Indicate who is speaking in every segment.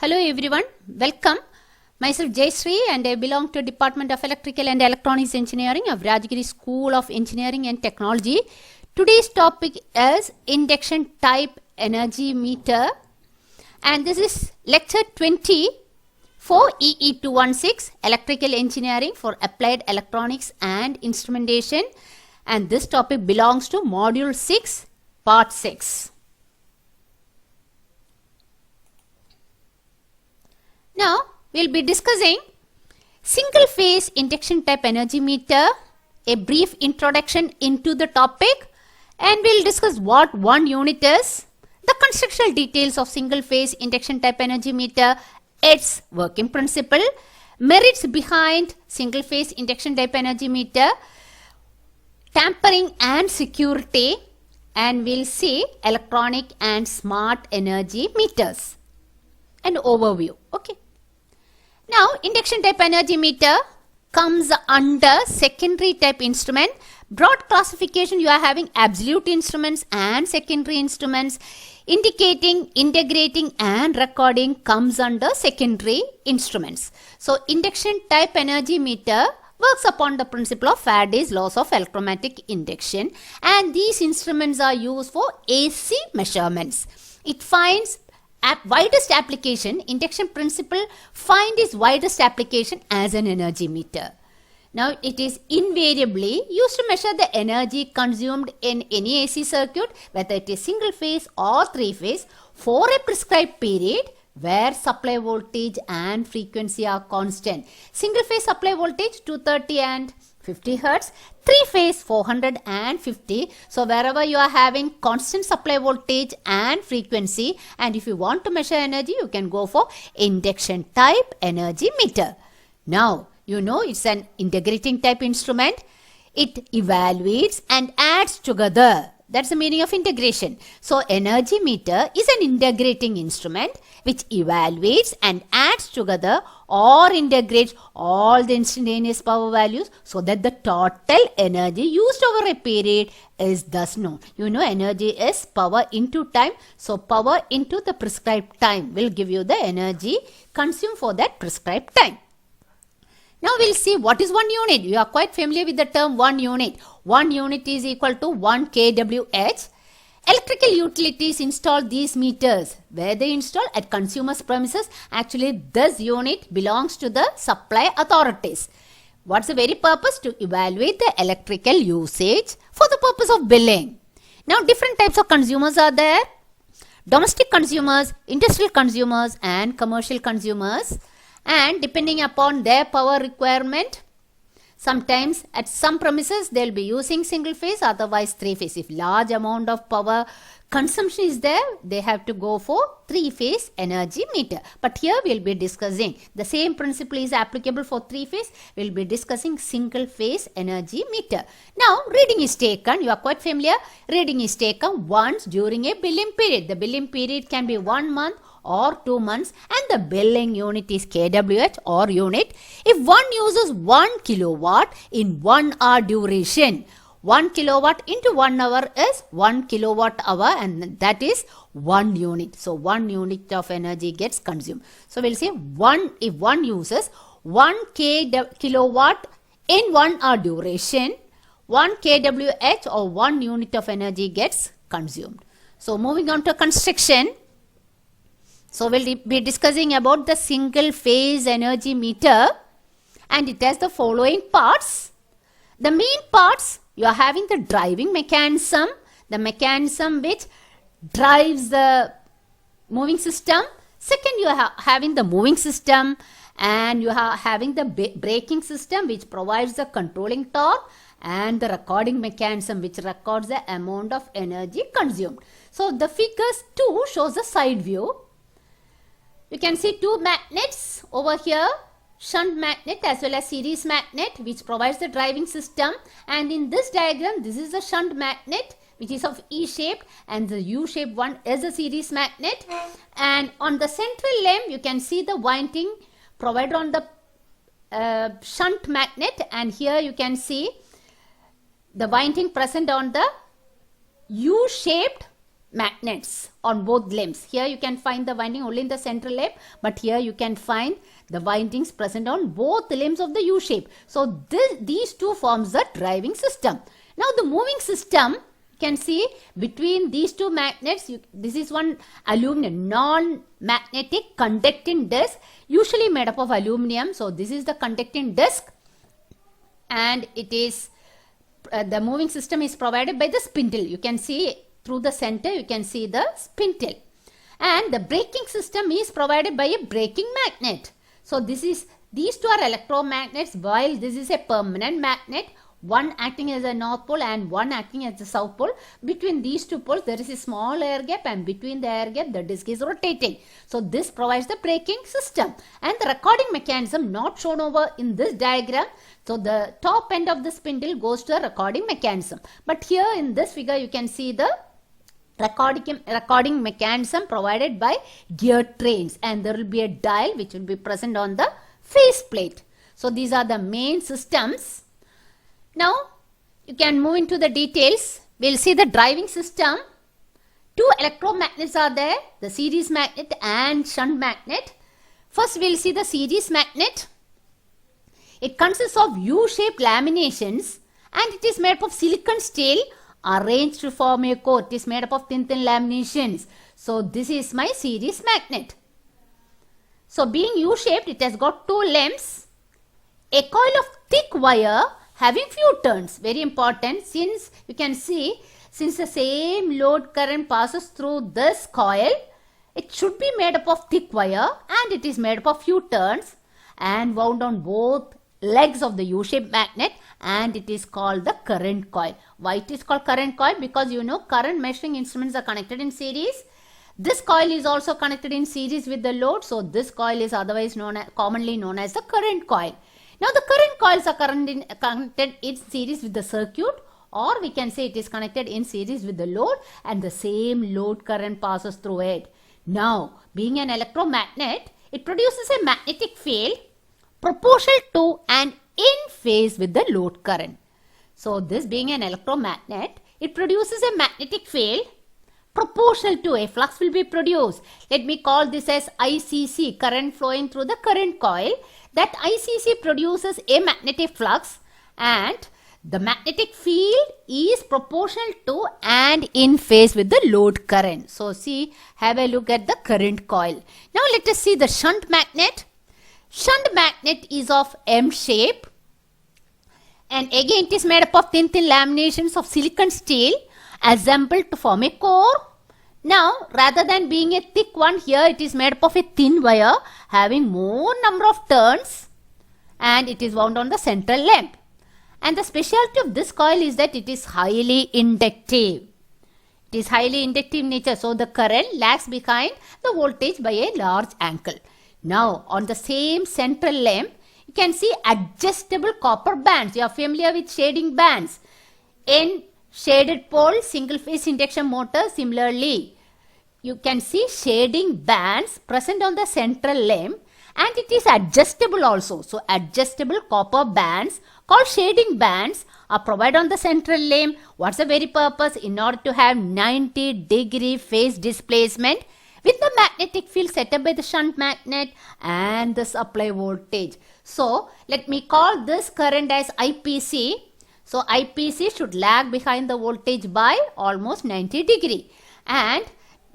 Speaker 1: Hello everyone, welcome. Myself Jayshree and I belong to Department of Electrical and Electronics Engineering of Rajagiri School of Engineering and Technology. Today's topic is induction type energy meter and this is lecture 20 for EE216 Electrical Engineering for Applied Electronics and Instrumentation, and this topic belongs to module 6 part 6. Now, we will be discussing single phase induction type energy meter, a brief introduction into the topic, and we will discuss what one unit is, the constructional details of single phase induction type energy meter, its working principle, merits behind single phase induction type energy meter, tampering and security, and we will see electronic and smart energy meters. An overview. Okay. Now, induction type energy meter comes under secondary type instrument. Broad classification, you are having absolute instruments and secondary instruments. Indicating, integrating and recording comes under secondary instruments. So, induction type energy meter works upon the principle of Faraday's laws of electromagnetic induction, and these instruments are used for AC measurements. It finds widest application, induction principle find its widest application as an energy meter. Now it is invariably used to measure the energy consumed in any AC circuit, whether it is single phase or three phase, for a prescribed period where supply voltage and frequency are constant. Single phase supply voltage 230 and 50 Hertz, three phase 450. So wherever you are having constant supply voltage and frequency, and if you want to measure energy, you can go for induction type energy meter. Now you know it's an integrating type instrument. It evaluates and adds together. That's the meaning of integration. So energy meter is an integrating instrument which evaluates and adds together or integrates all the instantaneous power values so that the total energy used over a period is thus known. You know energy is power into time. So power into the prescribed time will give you the energy consumed for that prescribed time. Now we will see what is one unit. You are quite familiar with the term one unit. One unit is equal to 1 kWh. Electrical utilities install these meters. Where they install? At consumers' premises. Actually, this unit belongs to the supply authorities. What's the very purpose? To evaluate the electrical usage for the purpose of billing. Now, different types of consumers are there. Domestic consumers, industrial consumers, and commercial consumers. And depending upon their power requirement, sometimes at some premises they will be using single phase, otherwise three phase. If large amount of power consumption is there, they have to go for three phase energy meter. But here we will be discussing the same principle is applicable for three phase. We will be discussing single phase energy meter. Now reading is taken, you are quite familiar, reading is taken once during a billing period. The billing period can be 1 month or 2 months, and the billing unit is kWh or unit. If one uses 1 kilowatt in 1 hour duration, 1 kilowatt into 1 hour is 1 kilowatt hour, and that is 1 unit. So 1 unit of energy gets consumed. So we'll say if one uses 1 kilowatt in 1 hour duration, 1 kWh or 1 unit of energy gets consumed. So moving on to construction. So we'll be discussing about the single phase energy meter, and it has the following parts. The main parts, you are having the driving mechanism, the mechanism which drives the moving system. Second, you are having the moving system, and you are having the braking system which provides the controlling torque, and the recording mechanism which records the amount of energy consumed. So the figures 2 shows the side view. You can see two magnets over here, shunt magnet as well as series magnet, which provides the driving system. And in this diagram, this is the shunt magnet which is of E-shaped, and the U-shaped one is a series magnet. And on the central limb, you can see the winding provided on the shunt magnet, and here you can see the winding present on the U-shaped magnets on both limbs. Here you can find the winding only in the central limb, but here you can find the windings present on both limbs of the U shape. So these two forms the driving system. Now the moving system, you can see between these two magnets, this is one aluminum non-magnetic conducting disc, usually made up of aluminum. So this is the conducting disc, and it is the moving system is provided by the spindle. You can see through the center, you can see the spindle, and the braking system is provided by a braking magnet. So these two are electromagnets, while this is a permanent magnet, one acting as a north pole and one acting as the south pole. Between these two poles there is a small air gap, and between the air gap the disc is rotating. So this provides the braking system, and the recording mechanism not shown over in this diagram. So the top end of the spindle goes to the recording mechanism, but here in this figure you can see the recording mechanism provided by gear trains, and there will be a dial which will be present on the faceplate. So these are the main systems. Now you can move into the details. We'll see the driving system. Two electromagnets are there, the series magnet and shunt magnet. First we'll see the series magnet. It consists of U-shaped laminations, and it is made up of silicon steel arranged to form a core. It is made up of thin laminations. So this is my series magnet. So being U-shaped, it has got two limbs, a coil of thick wire having few turns. Very important, since you can see, since the same load current passes through this coil, it should be made up of thick wire, and it is made up of few turns and wound on both legs of the U-shaped magnet, and it is called the current coil. Why it is called current coil? Because you know current measuring instruments are connected in series. This coil is also connected in series with the load, so this coil is otherwise commonly known as the current coil. Now the current coils are connected in series with the circuit, or we can say it is connected in series with the load, and the same load current passes through it. Now being an electromagnet, it produces a magnetic field proportional to and in phase with the load current. So this being an electromagnet, it produces a magnetic field proportional to a flux will be produced. Let me call this as ICC, current flowing through the current coil. That ICC produces a magnetic flux, and the magnetic field is proportional to and in phase with the load current. So see, have a look at the current coil. Now let us see the shunt magnet. Shunt magnet is of M shape, and again it is made up of thin laminations of silicon steel assembled to form a core. Now rather than being a thick one, here it is made up of a thin wire having more number of turns, and it is wound on the central limb. And the specialty of this coil is that it is highly inductive. It is highly inductive in nature, so the current lags behind the voltage by a large angle. Now on the same central limb, you can see adjustable copper bands. You are familiar with shading bands. In shaded pole single phase induction motor, similarly you can see shading bands present on the central limb, and it is adjustable also. So adjustable copper bands called shading bands are provided on the central limb. What's the very purpose? In order to have 90-degree phase displacement with the magnetic field set up by the shunt magnet and the supply voltage. So let me call this current as IPC. So IPC should lag behind the voltage by almost 90 degree, and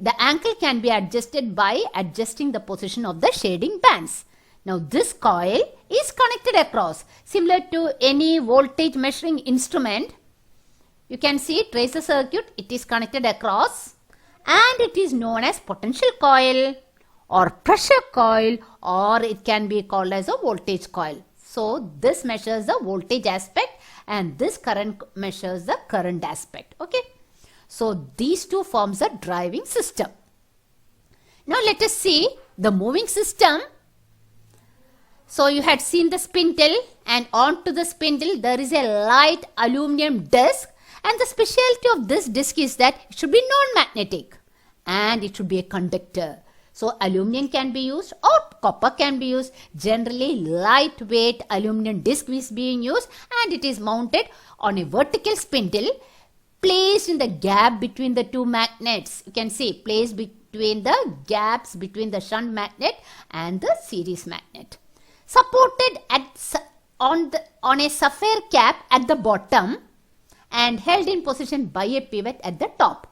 Speaker 1: the angle can be adjusted by adjusting the position of the shading bands. Now this coil is connected across, similar to any voltage measuring instrument. You can see trace the circuit, it is connected across, and it is known as potential coil or pressure coil, or it can be called as a voltage coil. So this measures the voltage aspect, and this current measures the current aspect. Okay. So these two forms the driving system. Now let us see the moving system. So you had seen the spindle, and onto the spindle there is a light aluminum disc, and the specialty of this disc is that it should be non-magnetic and it should be a conductor. So aluminum can be used or copper can be used. Generally lightweight aluminum disc is being used, and it is mounted on a vertical spindle placed in the gap between the two magnets. You can see placed between the gaps between the shunt magnet and the series magnet. Supported on a sapphire cap at the bottom and held in position by a pivot at the top.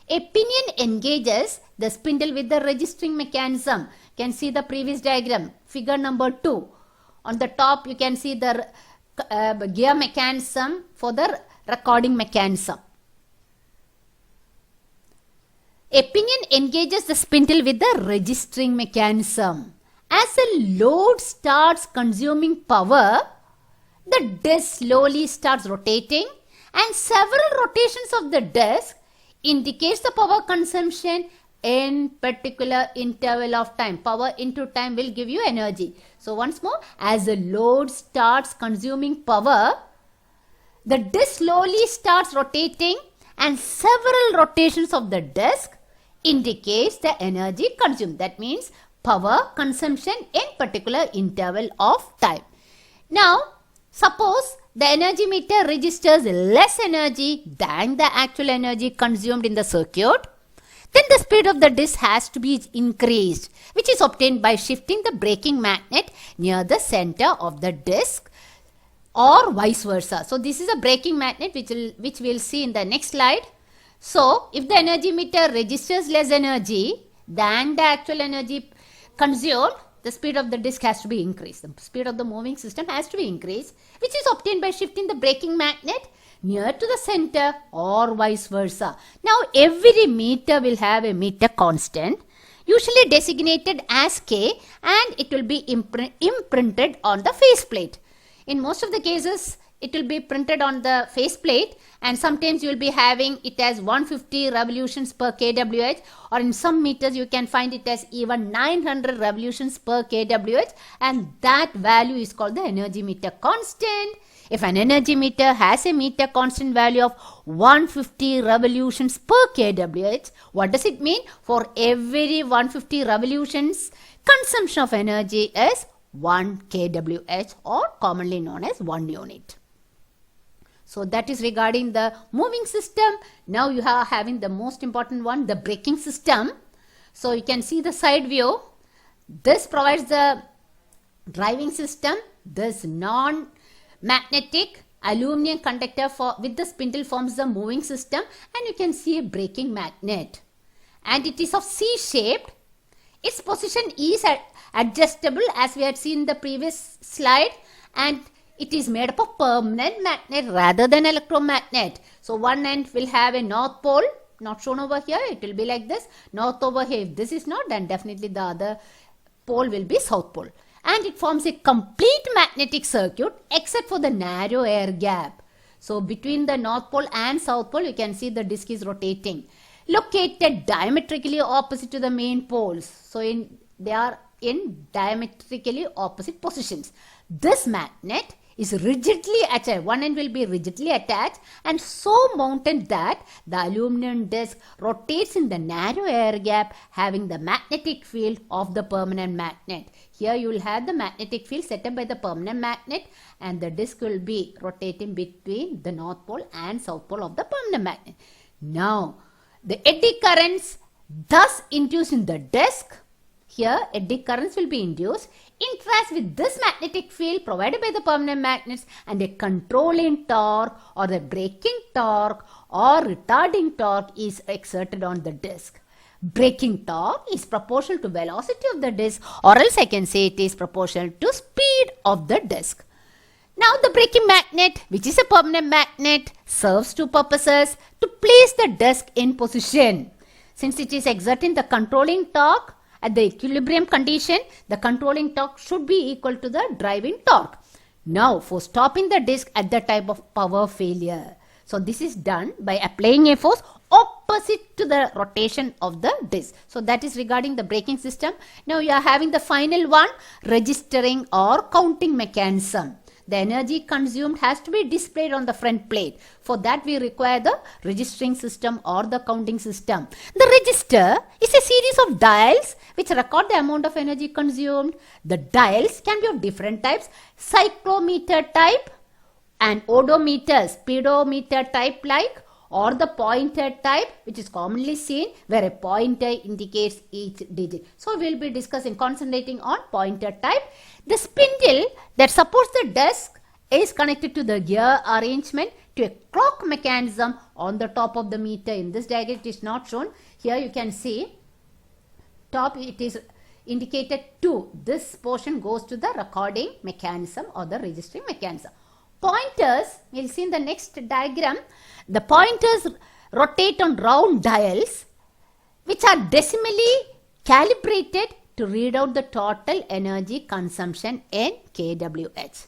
Speaker 1: A pinion engages the spindle with the registering mechanism. You can see the previous diagram, figure number 2. On the top you can see the gear mechanism for the recording mechanism. A pinion engages the spindle with the registering mechanism. As the load starts consuming power, the disc slowly starts rotating, and several rotations of the disc indicates the power consumption in particular interval of time. Power into time will give you energy. So once more, as the load starts consuming power, the disc slowly starts rotating, and several rotations of the disc indicates the energy consumed. That means power consumption in particular interval of time. Now, suppose the energy meter registers less energy than the actual energy consumed in the circuit, then the speed of the disc has to be increased, which is obtained by shifting the braking magnet near the center of the disc or vice versa. So this is a braking magnet which we'll see in the next slide. So if the energy meter registers less energy than the actual energy consumed, the speed of the disc has to be increased. The speed of the moving system has to be increased, which is obtained by shifting the braking magnet near to the center or vice versa. Now every meter will have a meter constant, usually designated as K, and it will be imprinted on the faceplate. In most of the cases, it will be printed on the faceplate, and sometimes you will be having it as 150 revolutions per kWh, or in some meters you can find it as even 900 revolutions per kWh, and that value is called the energy meter constant. If an energy meter has a meter constant value of 150 revolutions per kWh, what does it mean? For every 150 revolutions, consumption of energy is 1 kWh, or commonly known as 1 unit. So that is regarding the moving system. Now you are having the most important one, the braking system. So you can see the side view. This provides the driving system. This non-magnetic aluminum conductor with the spindle forms the moving system, and you can see a braking magnet. And it is of C-shaped. Its position is adjustable, as we had seen in the previous slide, and it is made up of permanent magnet rather than electromagnet. So one end will have a north pole, not shown over here. It will be like this. North over here. If this is not, then definitely the other pole will be south pole. And it forms a complete magnetic circuit except for the narrow air gap. So between the north pole and south pole, you can see the disc is rotating. Located diametrically opposite to the main poles. So they are in diametrically opposite positions. This magnet is rigidly attached. One end will be rigidly attached and so mounted that the aluminum disc rotates in the narrow air gap, having the magnetic field of the permanent magnet. Here you will have the magnetic field set up by the permanent magnet, and the disc will be rotating between the north pole and south pole of the permanent magnet. Now, the eddy currents thus induced in the disc, here eddy currents will be induced, interact with this magnetic field provided by the permanent magnets, and a controlling torque or the braking torque or retarding torque is exerted on the disc. Braking torque is proportional to velocity of the disc, or else I can say it is proportional to speed of the disc. Now the braking magnet, which is a permanent magnet, serves two purposes: to place the disc in position. Since it is exerting the controlling torque at the equilibrium condition, the controlling torque should be equal to the driving torque. Now for stopping the disc at the time of power failure. So this is done by applying a force opposite to the rotation of the disc. So that is regarding the braking system. Now you are having the final one, registering or counting mechanism. The energy consumed has to be displayed on the front plate. For that we require the registering system or the counting system. The register is a series of dials which record the amount of energy consumed. The dials can be of different types: cyclometer type and odometer, speedometer type like, or the pointer type, which is commonly seen where a pointer indicates each digit. So we will be concentrating on pointer type. The spindle that supports the desk is connected to the gear arrangement to a clock mechanism on the top of the meter. In this diagram it is not shown. Here you can see top, it is indicated 2. This portion goes to the recording mechanism or the registering mechanism. Pointers, we will see in the next diagram, the pointers rotate on round dials which are decimally calibrated to read out the total energy consumption in kWh.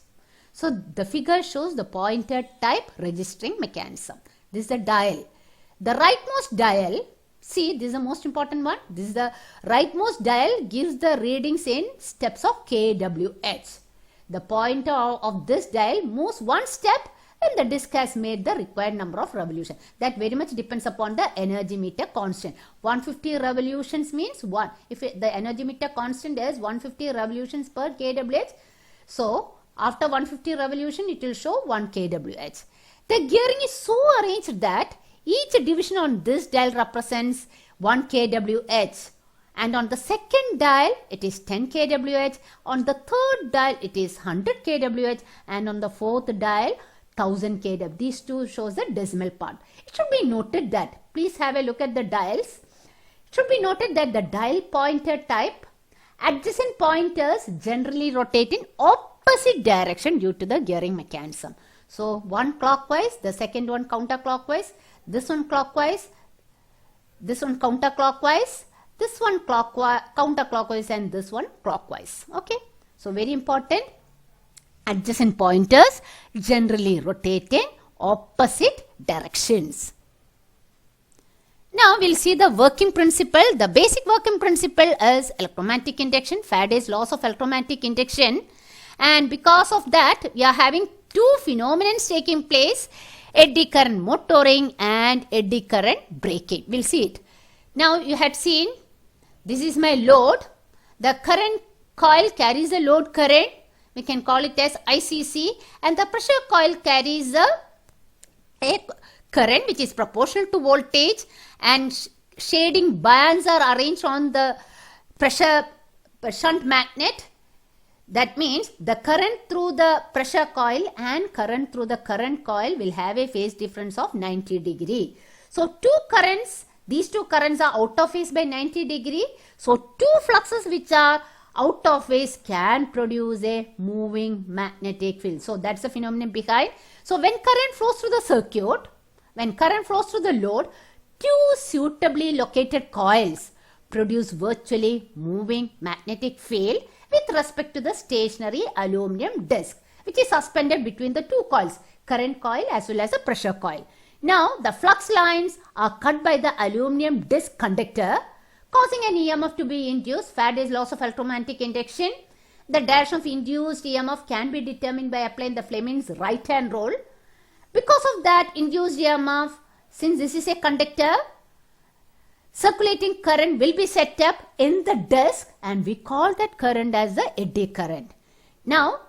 Speaker 1: So the figure shows the pointer type registering mechanism. This is the dial. The rightmost dial, see, this is the most important one. This is the rightmost dial, gives the readings in steps of kWh. The pointer of this dial moves one step when the disk has made the required number of revolutions. That very much depends upon the energy meter constant. 150 revolutions means 1. If the energy meter constant is 150 revolutions per kWh, so after 150 revolution it will show 1 kWh. The gearing is so arranged that each division on this dial represents 1 kWh. And on the second dial it is 10 kWh, on the third dial it is 100 kWh, and on the fourth dial 1000 kWh. These two shows the decimal part. It should be noted that, please have a look at the dials. It should be noted that the dial pointer type, adjacent pointers generally rotate in opposite direction due to the gearing mechanism. So one clockwise, the second one counterclockwise, this one clockwise, this one counterclockwise, this one counterclockwise, and this one clockwise. Okay, so very important. Adjacent pointers generally rotate in opposite directions. Now we'll see the working principle. The basic working principle is electromagnetic induction, Faraday's laws of electromagnetic induction, and because of that we are having two phenomena taking place: eddy current motoring and eddy current braking. We'll see it. Now you had seen, this is my load. The current coil carries a load current. We can call it as ICC, and the pressure coil carries a current which is proportional to voltage, and shading bands are arranged on the pressure shunt magnet. That means the current through the pressure coil and current through the current coil will have a phase difference of 90 degree. So two currents, these two currents are out of phase by 90 degree. So two fluxes which are out of phase can produce a moving magnetic field. So that's the phenomenon behind. So when current flows through the circuit, when current flows through the load, two suitably located coils produce virtually moving magnetic field with respect to the stationary aluminum disc which is suspended between the two coils, current coil as well as the pressure coil. Now the flux lines are cut by the aluminum disc conductor, causing an EMF to be induced. Faraday's laws of electromagnetic induction. The direction of induced EMF can be determined by applying the Fleming's right hand rule. Because of that induced EMF, since this is a conductor, circulating current will be set up in the disc, and we call that current as the eddy current. Now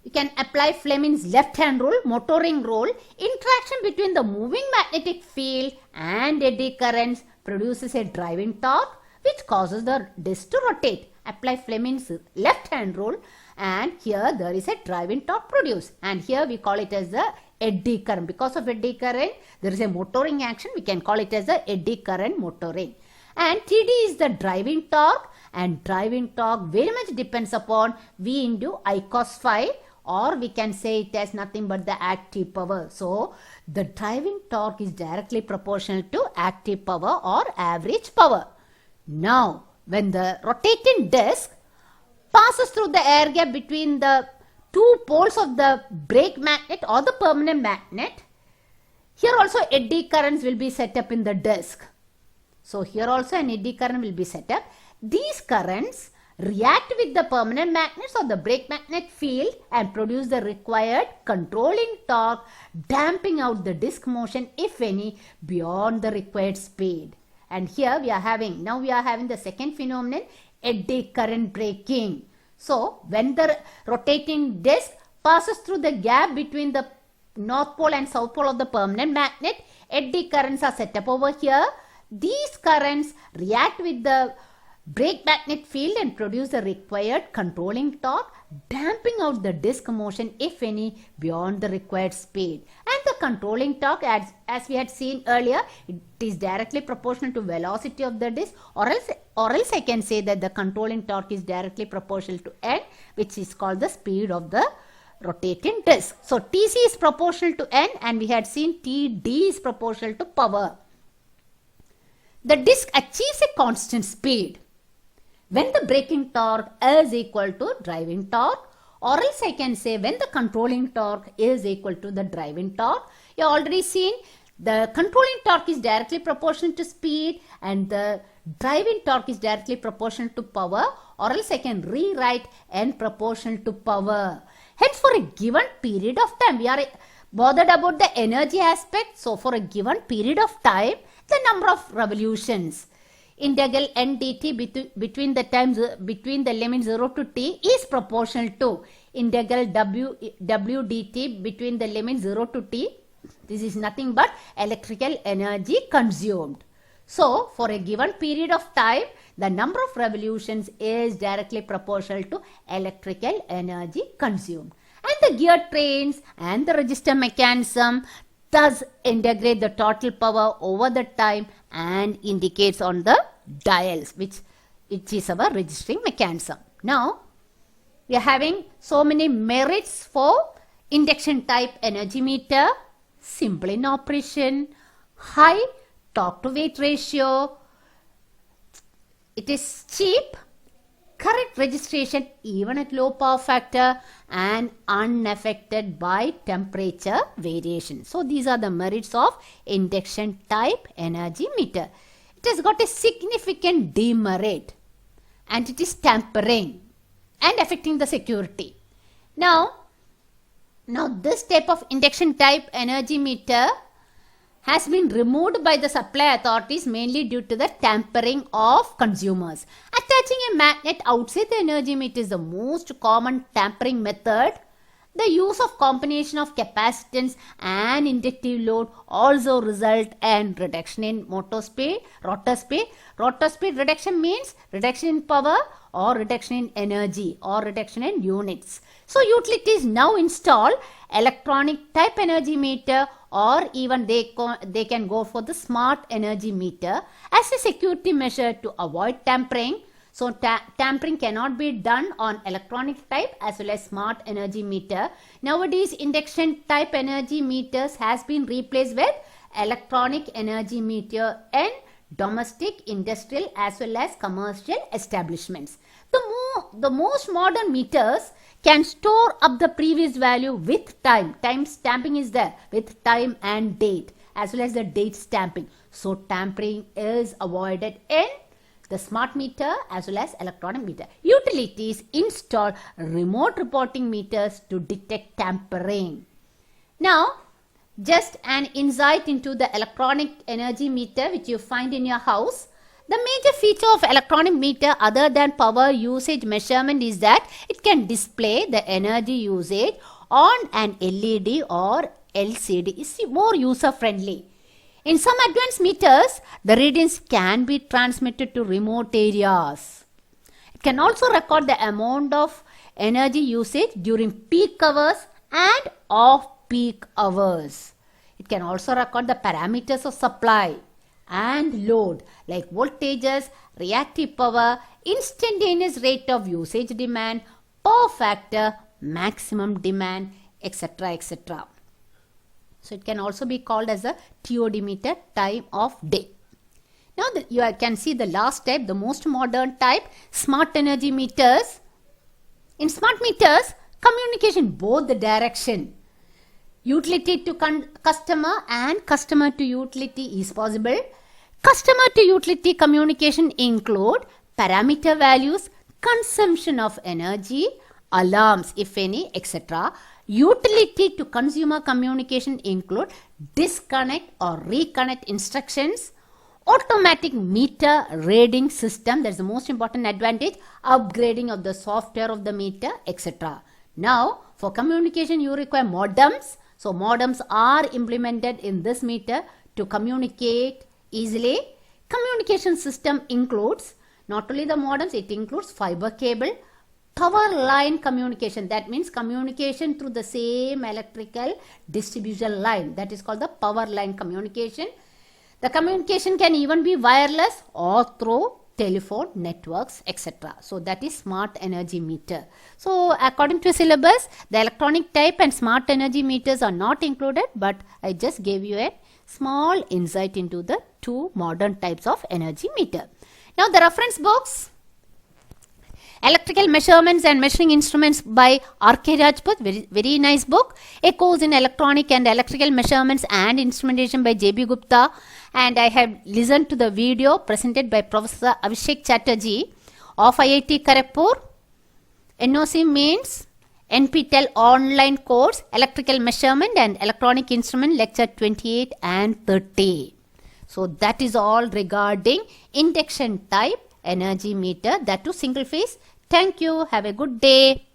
Speaker 1: you can apply Fleming's left hand rule, motoring rule. Interaction between the moving magnetic field and eddy currents produces a driving torque which causes the disc to rotate. Apply Fleming's left hand rule, and here there is a driving torque produced, and here we call it as the eddy current. Because of eddy current there is a motoring action, we can call it as the eddy current motoring. And TD is the driving torque, and driving torque very much depends upon V into I cos phi, or we can say it as nothing but the active power. So the driving torque is directly proportional to active power or average power. Now when the rotating disc passes through the air gap between the two poles of the brake magnet or the permanent magnet, here also eddy currents will be set up in the disc. So here also an eddy current will be set up. These currents react with the permanent magnets or the brake magnet field and produce the required controlling torque, damping out the disc motion if any beyond the required speed. And here we are having, now we are having the second phenomenon, eddy current braking. So when the rotating disc passes through the gap between the north pole and south pole of the permanent magnet, Eddy currents are set up over here. These currents react with the brake magnet field and produce the required controlling torque, damping out the disc motion, if any, beyond the required speed. And the controlling torque, as we had seen earlier, it is directly proportional to velocity of the disc, or else I can say that the controlling torque is directly proportional to N, which is called the speed of the rotating disc. So Tc is proportional to N, and we had seen Td is proportional to power. The disc achieves a constant speed when the braking torque is equal to driving torque, or else I can say when the controlling torque is equal to the driving torque. You have already seen the controlling torque is directly proportional to speed and the driving torque is directly proportional to power, or else I can rewrite N proportional to power. Hence, for a given period of time, we are bothered about the energy aspect. So for a given period of time, the number of revolutions, integral n dt between the limit 0 to t is proportional to integral w dt between the limit 0 to t. This is nothing but electrical energy consumed. So for a given period of time, the number of revolutions is directly proportional to electrical energy consumed. And the gear trains and the register mechanism thus integrate the total power over the time and indicates on the dials, which is our registering mechanism. Now, we are having so many merits for induction type energy meter: simple in operation, high torque to weight ratio, it is cheap, correct registration even at low power factor, and unaffected by temperature variation. So these are the merits of induction type energy meter. It has got a significant demerit, and it is tampering and affecting the security. Now this type of induction type energy meter has been removed by the supply authorities mainly due to the tampering of consumers. Attaching a magnet outside the energy meter is the most common tampering method. The use of combination of capacitance and inductive load also result in reduction in rotor speed. Rotor speed reduction means reduction in power or reduction in energy or reduction in units. So utilities now install electronic type energy meter, or even they can go for the smart energy meter as a security measure to avoid tampering. So tampering cannot be done on electronic type as well as smart energy meter. Nowadays, induction type energy meters has been replaced with electronic energy meter in domestic, industrial as well as commercial establishments. The most modern meters can store up the previous value with time. Time stamping is there with time and date as well as the date stamping. So tampering is avoided in the smart meter as well as electronic meter. Utilities install remote reporting meters to detect tampering. Now, just an insight into the electronic energy meter which you find in your house. The major feature of electronic meter other than power usage measurement is that it can display the energy usage on an LED or LCD. It's more user friendly. In some advanced meters, the readings can be transmitted to remote areas. It can also record the amount of energy usage during peak hours and off-peak hours. It can also record the parameters of supply and load like voltages, reactive power, instantaneous rate of usage demand, power factor, maximum demand, etc. etc. So it can also be called as a TOD meter, time of day. Now you can see the last type, the most modern type, smart energy meters. In smart meters, communication both the direction. Utility to customer and customer to utility is possible. Customer to utility communication include parameter values, consumption of energy, alarms if any, etc. Utility to consumer communication include disconnect or reconnect instructions, automatic meter reading system, that is the most important advantage, upgrading of the software of the meter, etc. Now, for communication you require modems. So, modems are implemented in this meter to communicate easily. Communication system includes not only the modems, it includes fiber cable, power line communication. That means communication through the same electrical distribution line. That is called the power line communication. The communication can even be wireless or through telephone networks, etc. So that is smart energy meter. So according to syllabus, the electronic type and smart energy meters are not included, but I just gave you a small insight into the two modern types of energy meter. Now the reference books, Electrical Measurements and Measuring Instruments by R.K. Rajput, very nice book. A Course in Electronic and Electrical Measurements and Instrumentation by J.B. Gupta. And I have listened to the video presented by Professor Abhishek Chatterjee of IIT Kharagpur. NOC means NPTEL online course, Electrical Measurement and Electronic Instrument, lecture 28 and 30. So that is all regarding induction type energy meter, that too single phase. Thank you. Have a good day.